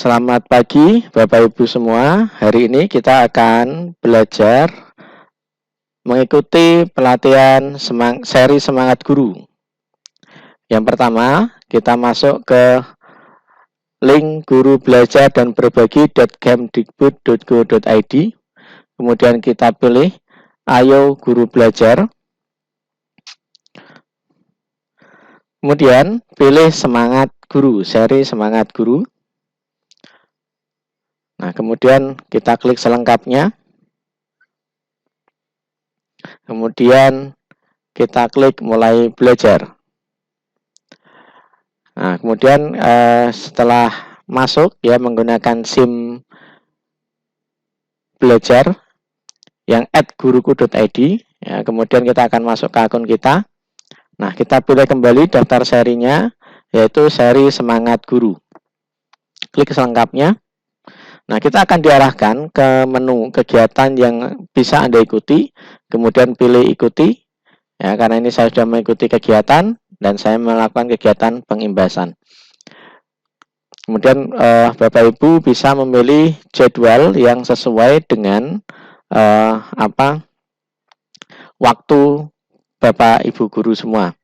Selamat pagi Bapak Ibu semua. Hari ini kita akan belajar mengikuti pelatihan seri Semangat Guru. Yang pertama, kita masuk ke link guru belajar dan berbagi.kemdikbud.go.id. Kemudian kita pilih Ayo Guru Belajar. Kemudian pilih Semangat Guru, seri Semangat Guru. Nah, kemudian kita klik selengkapnya. Kemudian kita klik mulai belajar. Nah, kemudian setelah masuk menggunakan SIM belajar yang @guruku.id, kemudian kita akan masuk ke akun kita. Nah, kita pilih kembali daftar serinya, yaitu seri Semangat Guru. Klik selengkapnya. Nah, kita akan diarahkan ke menu kegiatan yang bisa Anda ikuti, kemudian pilih ikuti, karena ini saya sudah mengikuti kegiatan, dan saya melakukan kegiatan pengimbasan. Kemudian Bapak Ibu bisa memilih jadwal yang sesuai dengan waktu Bapak Ibu guru semua.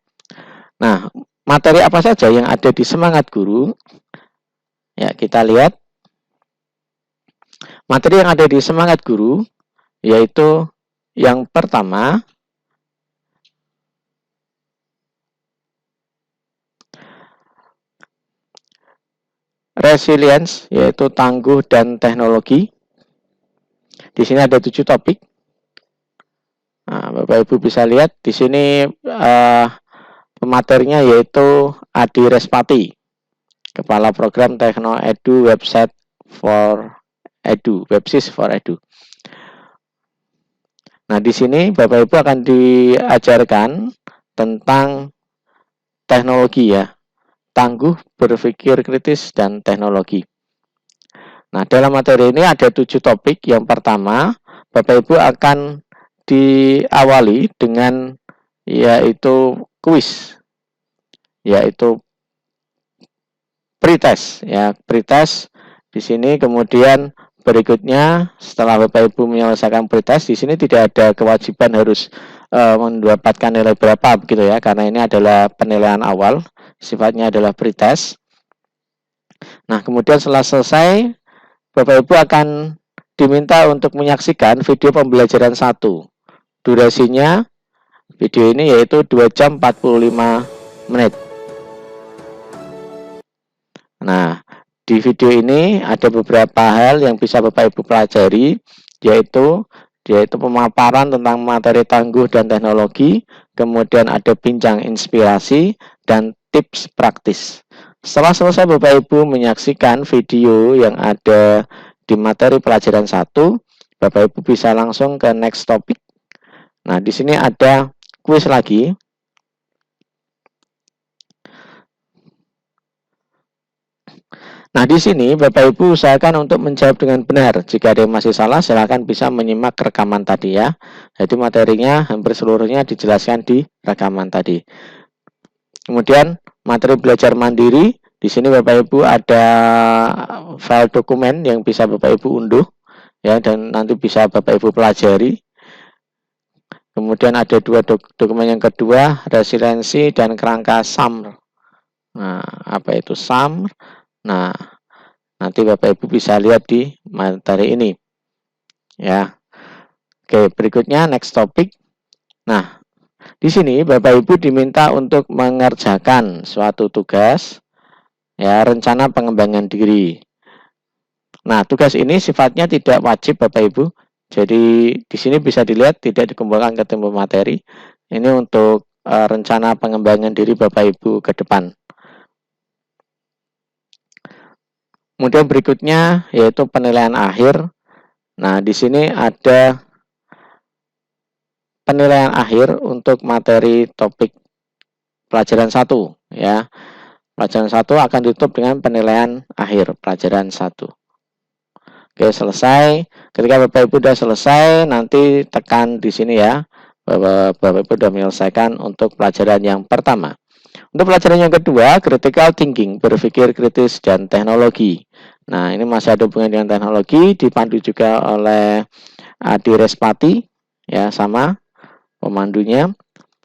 Nah, materi apa saja yang ada di Semangat Guru? Ya, kita lihat. Materi yang ada di Semangat Guru yaitu yang pertama, resilience, yaitu tangguh dan teknologi. Di sini ada 7 topik. Nah, Bapak Ibu bisa lihat di sini pematerinya yaitu Adi Respati, Kepala Program Tekno Edu Website for Edu, Websis for Edu. Nah, di sini Bapak Ibu akan diajarkan tentang teknologi tangguh, berpikir kritis, dan teknologi. Nah, dalam materi ini ada 7 topik. Yang pertama, Bapak Ibu akan diawali dengan yaitu kuis, yaitu pretest, pretest di sini. Kemudian berikutnya, setelah Bapak Ibu menyelesaikan pretest, di sini tidak ada kewajiban harus mendapatkan nilai berapa begitu karena ini adalah penilaian awal, sifatnya adalah pretest. Nah, kemudian setelah selesai, Bapak Ibu akan diminta untuk menyaksikan video pembelajaran 1. Durasinya video ini yaitu 2 jam 45 menit. Nah, di video ini ada beberapa hal yang bisa Bapak Ibu pelajari, yaitu pemaparan tentang materi tangguh dan teknologi, kemudian ada bincang inspirasi, dan tips praktis. Setelah selesai Bapak Ibu menyaksikan video yang ada di materi pelajaran 1, Bapak Ibu bisa langsung ke next topic. Nah, di sini ada kuis lagi. Nah, di sini Bapak Ibu usahakan untuk menjawab dengan benar. Jika ada yang masih salah, silakan bisa menyimak rekaman tadi Jadi materinya hampir seluruhnya dijelaskan di rekaman tadi. Kemudian materi belajar mandiri. Di sini Bapak Ibu ada file dokumen yang bisa Bapak Ibu unduh dan nanti bisa Bapak Ibu pelajari. Kemudian ada 2 dokumen yang kedua, resiliensi dan kerangka SAMR. Nah, apa itu SAMR? Nah, nanti Bapak Ibu bisa lihat di materi ini. Oke, berikutnya next topic. Nah, di sini Bapak Ibu diminta untuk mengerjakan suatu tugas, rencana pengembangan diri. Nah, tugas ini sifatnya tidak wajib Bapak Ibu. Jadi di sini bisa dilihat tidak dikumpulkan ke tembok materi. Ini untuk rencana pengembangan diri Bapak Ibu ke depan. Kemudian berikutnya yaitu penilaian akhir. Nah, di sini ada penilaian akhir untuk materi topik pelajaran 1 Pelajaran 1 akan ditutup dengan penilaian akhir pelajaran 1. Oke, selesai. Ketika Bapak Ibu sudah selesai, nanti tekan di sini Bapak Ibu sudah menyelesaikan untuk pelajaran yang pertama. Untuk pelajaran yang kedua, critical thinking, berpikir kritis dan teknologi. Nah, ini masih ada hubungan dengan teknologi, dipandu juga oleh Adi Respati, ya, sama pemandunya.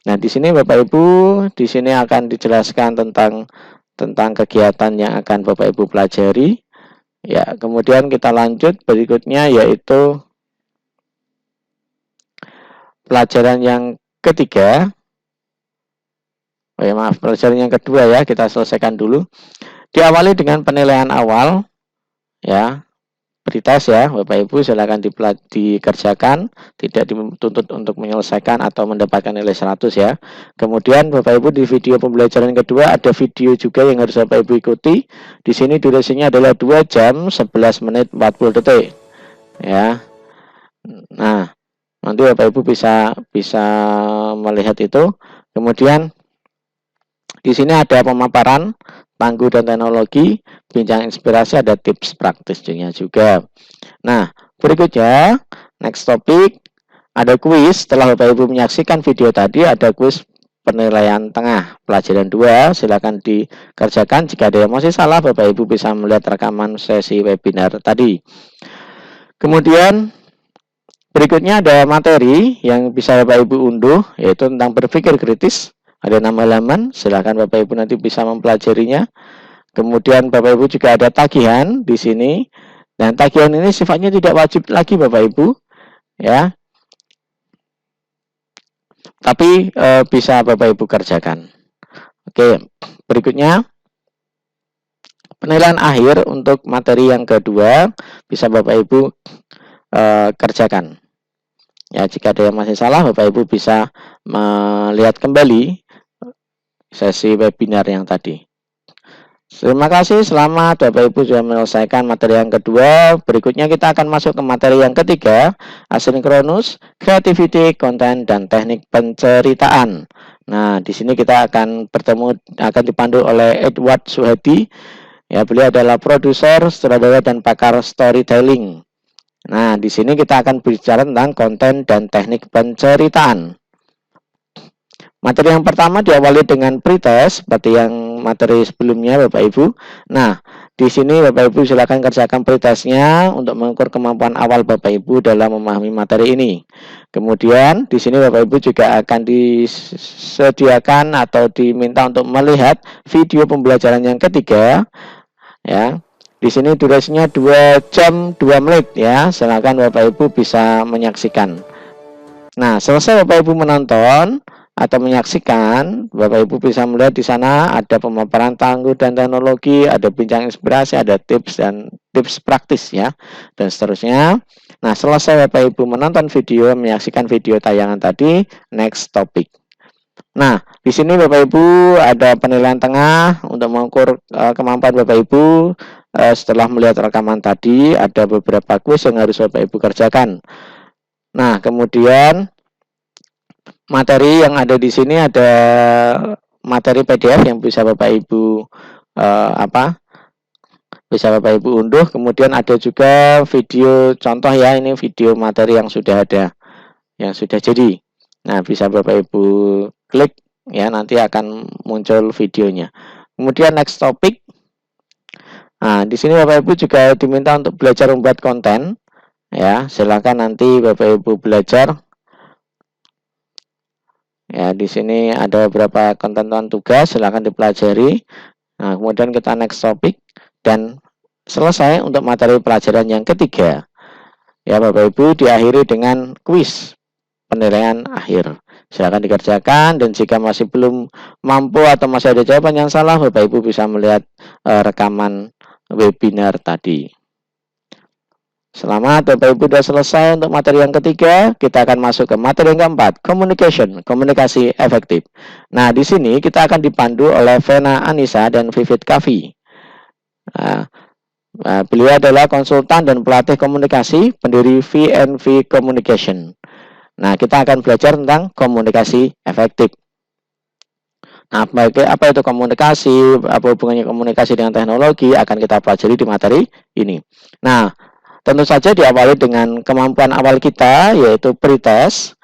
Nah, di sini Bapak Ibu, di sini akan dijelaskan tentang kegiatan yang akan Bapak Ibu pelajari. Ya, kemudian kita lanjut berikutnya yaitu pelajaran yang ketiga. Oh ya, maaf, pelajaran yang kedua ya, kita selesaikan dulu. Diawali dengan penilaian awal, ya, pretest ya, Bapak Ibu silakan dikerjakan, tidak dituntut untuk menyelesaikan atau mendapatkan nilai 100 ya. Kemudian Bapak Ibu di video pembelajaran kedua ada video juga yang harus Bapak Ibu ikuti. Di sini durasinya adalah 2 jam 11 menit 40 detik. Ya. Nah, nanti Bapak Ibu bisa melihat itu. Kemudian di sini ada pemaparan tangguh dan teknologi, bincang inspirasi, ada tips praktisnya juga. Nah, berikutnya next topic ada kuis. Setelah Bapak Ibu menyaksikan video tadi, ada kuis penilaian tengah pelajaran 2. Silakan dikerjakan. Jika ada yang masih salah, Bapak Ibu bisa melihat rekaman sesi webinar tadi. Kemudian berikutnya ada materi yang bisa Bapak Ibu unduh, yaitu tentang berpikir kritis. Ada 6 halaman, silakan Bapak Ibu nanti bisa mempelajarinya. Kemudian Bapak Ibu juga ada tagihan di sini. Dan tagihan ini sifatnya tidak wajib lagi Bapak Ibu, ya. Tapi bisa Bapak Ibu kerjakan. Oke, berikutnya penilaian akhir untuk materi yang kedua bisa Bapak Ibu kerjakan. Ya, jika ada yang masih salah, Bapak Ibu bisa melihat kembali sesi webinar yang tadi. Terima kasih, selamat Bapak Ibu sudah menyelesaikan materi yang kedua. Berikutnya kita akan masuk ke materi yang ketiga, asinkronus, creativity, konten, dan teknik penceritaan. Nah, di sini kita akan dipandu oleh Edward Suhadi. Ya, beliau adalah produser, sutradara, dan pakar storytelling. Nah, di sini kita akan bicara tentang konten dan teknik penceritaan. Materi yang pertama diawali dengan pretest seperti yang materi sebelumnya Bapak Ibu. Nah, di sini Bapak Ibu silakan kerjakan pretestnya untuk mengukur kemampuan awal Bapak Ibu dalam memahami materi ini. Kemudian di sini Bapak Ibu juga akan disediakan atau diminta untuk melihat video pembelajaran yang ketiga. Ya. Di sini durasinya 2 jam 2 menit ya. Silakan Bapak Ibu bisa menyaksikan. Nah, selesai Bapak Ibu menonton atau menyaksikan, Bapak Ibu bisa melihat di sana ada pemaparan tangguh dan teknologi, ada bincang inspirasi, ada tips dan tips praktis ya, dan seterusnya. Nah, selesai Bapak Ibu menonton video, menyaksikan video tayangan tadi, next topic. Nah, di sini Bapak Ibu ada penilaian tengah untuk mengukur kemampuan Bapak Ibu. Setelah melihat rekaman tadi, ada beberapa kuis yang harus Bapak Ibu kerjakan. Nah, kemudian materi yang ada di sini ada materi PDF yang bisa Bapak Ibu bisa Bapak Ibu unduh. Kemudian ada juga video contoh ya, ini video materi yang sudah ada, yang sudah jadi. Nah, bisa Bapak Ibu klik ya, nanti akan muncul videonya. Kemudian next topic. Nah, di sini Bapak Ibu juga diminta untuk belajar membuat konten. Ya, silakan nanti Bapak Ibu belajar. Ya, di sini ada beberapa konten tugas, silakan dipelajari. Nah, kemudian kita next topic dan selesai untuk materi pelajaran yang ketiga. Ya, Bapak Ibu diakhiri dengan kuis penilaian akhir. Silakan dikerjakan dan jika masih belum mampu atau masih ada jawaban yang salah, Bapak Ibu bisa melihat rekaman webinar tadi. Selamat Bapak Ibu sudah selesai untuk materi yang ketiga. Kita akan masuk ke materi yang keempat, communication, komunikasi efektif. Nah, di sini kita akan dipandu oleh Vena Anissa dan Vivit Kavi. Beliau adalah konsultan dan pelatih komunikasi, pendiri VNV Communication. Nah, kita akan belajar tentang komunikasi efektif. Nah, apa itu komunikasi, apa hubungannya komunikasi dengan teknologi, akan kita pelajari di materi ini. Nah, tentu saja diawali dengan kemampuan awal kita, yaitu pretest.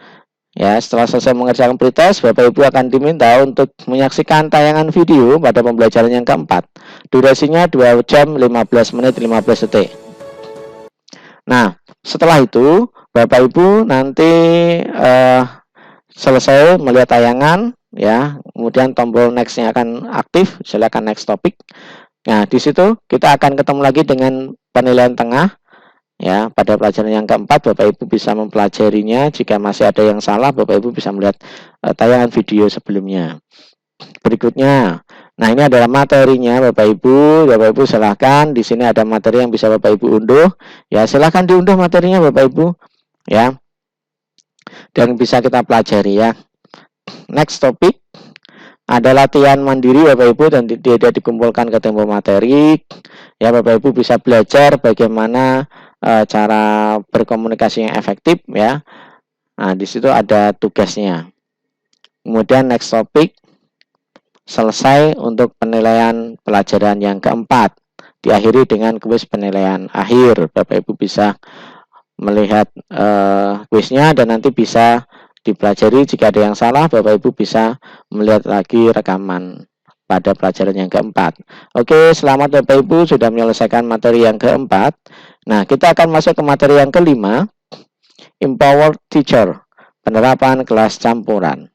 Ya, setelah selesai mengerjakan pretest, Bapak Ibu akan diminta untuk menyaksikan tayangan video pada pembelajaran yang keempat. Durasinya 2 jam 15 menit 15 detik. Nah, setelah itu Bapak Ibu nanti selesai melihat tayangan, ya, kemudian tombol next-nya akan aktif, silakan next topic. Nah, di situ kita akan ketemu lagi dengan penilaian tengah. Ya, pada pelajaran yang keempat Bapak Ibu bisa mempelajarinya. Jika masih ada yang salah, Bapak Ibu bisa melihat tayangan video sebelumnya. Berikutnya, nah ini adalah materinya Bapak Ibu. Bapak Ibu silahkan, di sini ada materi yang bisa Bapak Ibu unduh. Ya, silahkan diunduh materinya Bapak Ibu. Ya, dan bisa kita pelajari ya. Next topic ada latihan mandiri Bapak Ibu, dan tidak dikumpulkan ke tembok materi. Ya, Bapak Ibu bisa belajar bagaimana cara berkomunikasi yang efektif ya. Nah, di situ ada tugasnya. Kemudian next topic selesai untuk penilaian pelajaran yang keempat. Diakhiri dengan kuis penilaian akhir. Bapak Ibu bisa melihat kuisnya dan nanti bisa dipelajari. Jika ada yang salah, Bapak Ibu bisa melihat lagi rekaman pada pelajaran yang keempat. Oke, selamat Bapak Ibu sudah menyelesaikan materi yang keempat. Nah, kita akan masuk ke materi yang kelima, Empower Teacher, penerapan kelas campuran.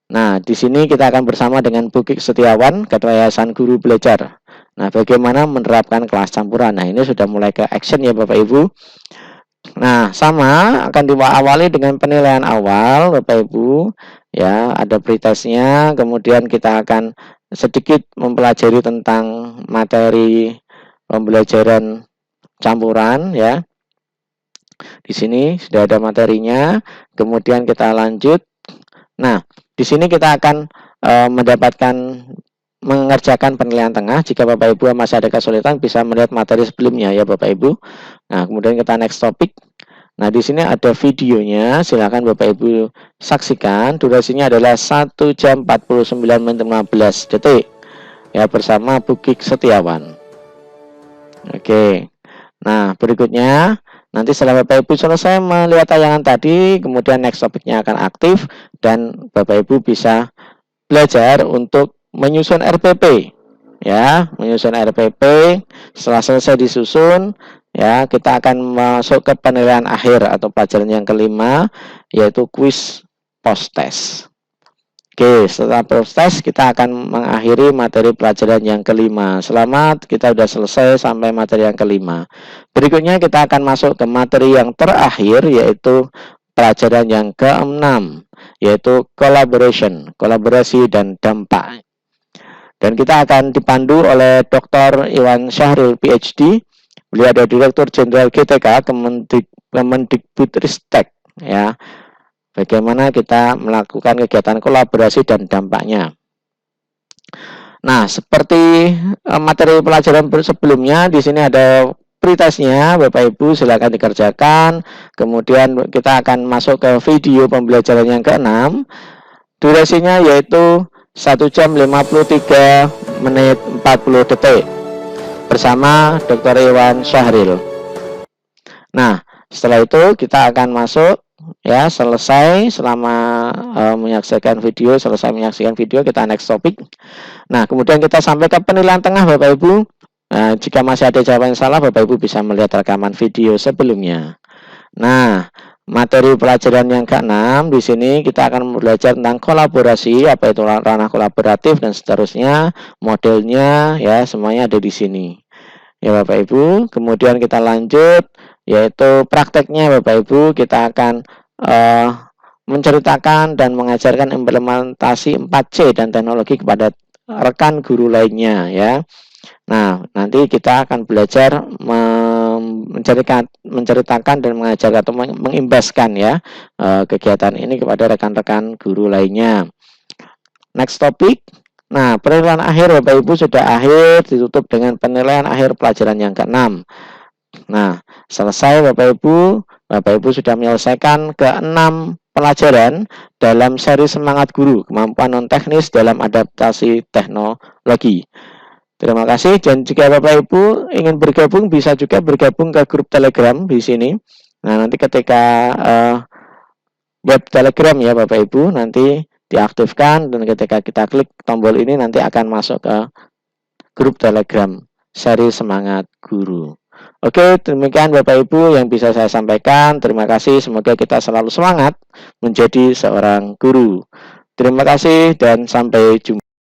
Nah, di sini kita akan bersama dengan Bu Kik Setiawan, Ketua Yayasan Guru Belajar. Nah, bagaimana menerapkan kelas campuran? Nah, ini sudah mulai ke action ya Bapak Ibu. Nah, sama akan diawali dengan penilaian awal Bapak Ibu. Ya, ada pretestnya, kemudian kita akan sedikit mempelajari tentang materi pembelajaran campuran ya. Di sini sudah ada materinya, kemudian kita lanjut. Nah, di sini kita akan mendapatkan mengerjakan penilaian tengah. Jika Bapak Ibu masih ada kesulitan, bisa melihat materi sebelumnya ya Bapak Ibu. Nah, kemudian kita next topic. Nah, di sini ada videonya, silakan Bapak Ibu saksikan. Durasinya adalah 1 jam 49 menit 15 detik. Ya, bersama Bu Kik Setiawan. Oke. Nah, berikutnya nanti setelah Bapak Ibu selesai melihat tayangan tadi, kemudian next topiknya akan aktif dan Bapak Ibu bisa belajar untuk menyusun RPP. Ya, menyusun RPP. Setelah selesai disusun, ya, kita akan masuk ke penilaian akhir atau pelajaran yang kelima, yaitu kuis post test. Oke, setelah proses kita akan mengakhiri materi pelajaran yang kelima. Selamat, kita sudah selesai sampai materi yang kelima. Berikutnya kita akan masuk ke materi yang terakhir, yaitu pelajaran yang keenam, yaitu collaboration, kolaborasi dan dampak. Dan kita akan dipandu oleh Dr. Iwan Syahril, PhD. Beliau adalah Direktur Jenderal GTK Kemendikbudristek, ya. Bagaimana kita melakukan kegiatan kolaborasi dan dampaknya. Nah, seperti materi pelajaran sebelumnya, di sini ada pretestnya, Bapak Ibu silakan dikerjakan. Kemudian kita akan masuk ke video pembelajaran yang keenam. Durasinya yaitu 1 jam 53 menit 40 detik bersama Dr. Iwan Syahril. Nah, setelah itu kita akan masuk. Ya, selesai selama menyaksikan video, kita next topic. Nah, kemudian kita sampai ke penilaian tengah Bapak Ibu. Nah, jika masih ada jawaban yang salah, Bapak Ibu bisa melihat rekaman video sebelumnya. Nah, materi pelajaran yang ke-6 di sini kita akan belajar tentang kolaborasi, apa itu ranah kolaboratif dan seterusnya, modelnya ya, semuanya ada di sini. Ya Bapak Ibu, kemudian kita lanjut yaitu prakteknya Bapak Ibu, kita akan menceritakan dan mengajarkan implementasi 4C dan teknologi kepada rekan guru lainnya ya. Nah, nanti kita akan belajar menceritakan dan mengajar atau mengimbaskan ya kegiatan ini kepada rekan-rekan guru lainnya. Next topic. Nah, penilaian akhir Bapak Ibu sudah akhir, ditutup dengan penilaian akhir pelajaran yang ke-6. Nah, selesai Bapak Ibu sudah menyelesaikan ke-6 pelajaran dalam seri Semangat Guru, kemampuan non-teknis dalam adaptasi teknologi. Terima kasih, dan jika Bapak Ibu ingin bergabung, bisa juga bergabung ke grup Telegram di sini. Nah, nanti ketika web Telegram ya Bapak Ibu, nanti diaktifkan dan ketika kita klik tombol ini nanti akan masuk ke grup Telegram seri Semangat Guru. Oke, demikian Bapak Ibu yang bisa saya sampaikan. Terima kasih, semoga kita selalu semangat menjadi seorang guru. Terima kasih dan sampai jumpa.